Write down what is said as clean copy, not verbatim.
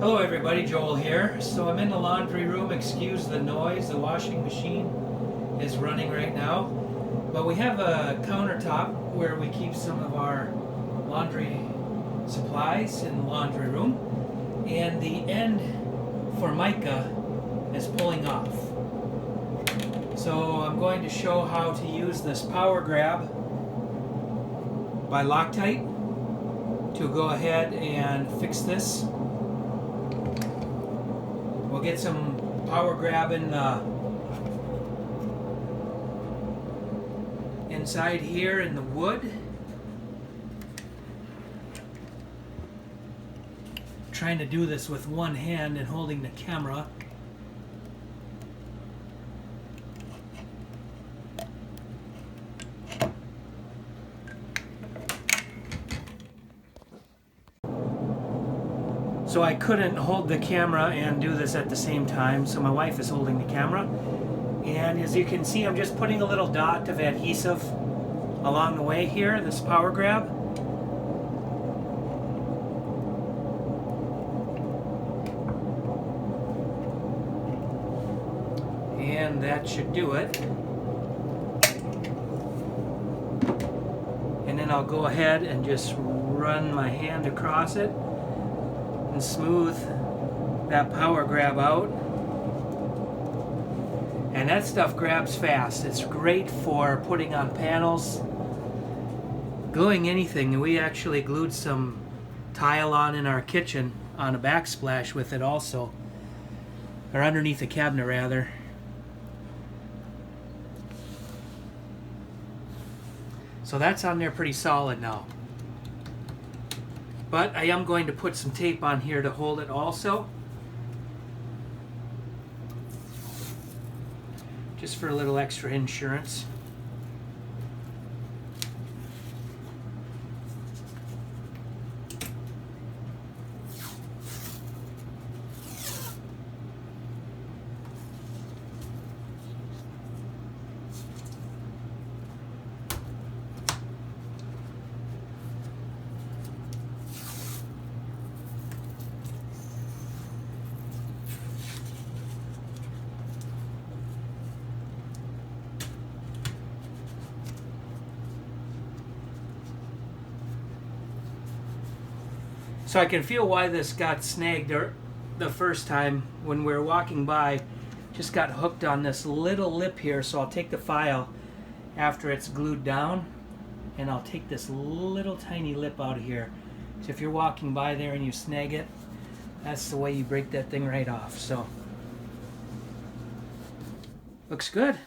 Hello everybody, Joel here. So I'm in the laundry room. Excuse the noise. The washing machine is running right now. But we have a countertop where we keep some of our laundry supplies in the laundry room. And the end Formica is pulling off. So I'm going to show how to use this power grab by Loctite to go ahead and fix this. We'll get some power grab in the inside here in the wood. Trying to do this with one hand and holding the camera. So I couldn't hold the camera and do this at the same time, so my wife is holding the camera. And as you can see, I'm just putting a little dot of adhesive along the way here, this power grab. And that should do it. And then I'll go ahead and just run my hand across it and smooth that power grab out. And that stuff grabs fast. It's great for putting on panels, gluing anything. We actually glued some tile on in our kitchen on a backsplash with it also, or underneath the cabinet rather. So that's on there pretty solid now. But I am going to put some tape on here to hold it also. Just for a little extra insurance. So I can feel why this got snagged the first time when we were walking by. Just got hooked on this little lip here, so I'll take the file after it's glued down and I'll take this little tiny lip out of here. So if you're walking by there and you snag it, that's the way you break that thing right off. So looks good.